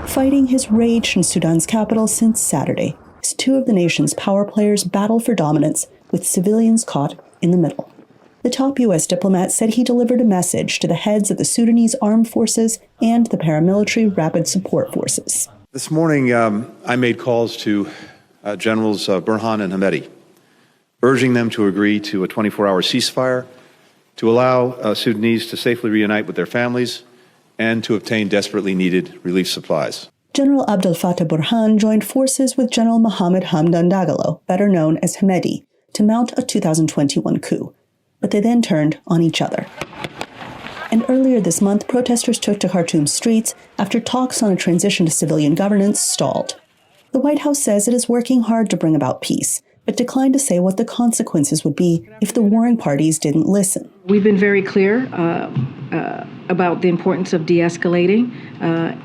Fighting has raged in Sudan's capital since Saturday, as two of the nation's power players battle for dominance, with civilians caught in the middle. The top U.S. diplomat said he delivered a message to the heads of the Sudanese armed forces and the paramilitary rapid support forces. This morning, I made calls to Generals Burhan and Hamedi, urging them to agree to a 24-hour ceasefire, to allow Sudanese to safely reunite with their families, and to obtain desperately needed relief supplies. General Abdel Fattah Burhan joined forces with General Mohammed Hamdan Dagalo, better known as Hamedi, to mount a 2021 coup. But they then turned on each other. And earlier this month, protesters took to Khartoum's streets after talks on a transition to civilian governance stalled. The White House says it is working hard to bring about peace, but declined to say what the consequences would be if the warring parties didn't listen. We've been very clear about the importance of de-escalating,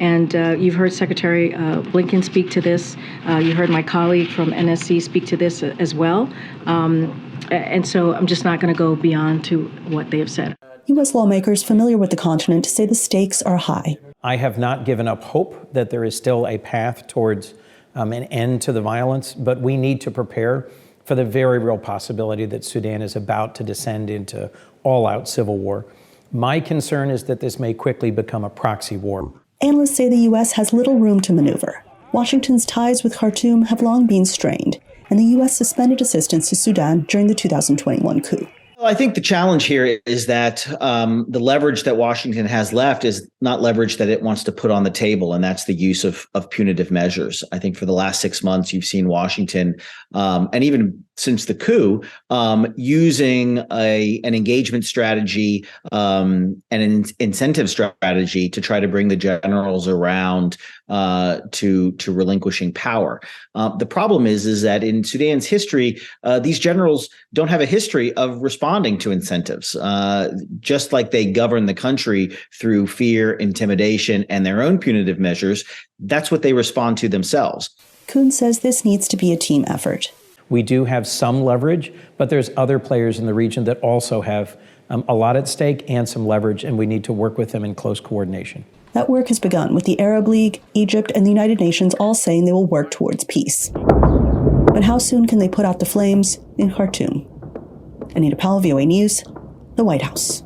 and you've heard Secretary Blinken speak to this. You heard my colleague from NSC speak to this as well. And so I'm just not going to go beyond to what they have said. U.S. lawmakers familiar with the continent say the stakes are high. I have not given up hope that there is still a path towards an end to the violence, but we need to prepare for the very real possibility that Sudan is about to descend into all-out civil war. My concern is that this may quickly become a proxy war. Analysts say the U.S. has little room to maneuver. Washington's ties with Khartoum have long been strained, and the U.S. suspended assistance to Sudan during the 2021 coup. Well, I think the challenge here is that the leverage that Washington has left is not leverage that it wants to put on the table, and that's the use of punitive measures. I think for the last 6 months, you've seen Washington, and even since the coup, using an engagement strategy and an incentive strategy to try to bring the generals around to relinquishing power. The problem is that in Sudan's history, these generals don't have a history of responding to incentives. Just like they govern the country through fear, intimidation, and their own punitive measures, that's what they respond to themselves. Kuhn says this needs to be a team effort. We do have some leverage, but there's other players in the region that also have a lot at stake and some leverage, and we need to work with them in close coordination. That work has begun with the Arab League, Egypt, and the United Nations all saying they will work towards peace. But how soon can they put out the flames in Khartoum? Anita Powell, VOA News, the White House.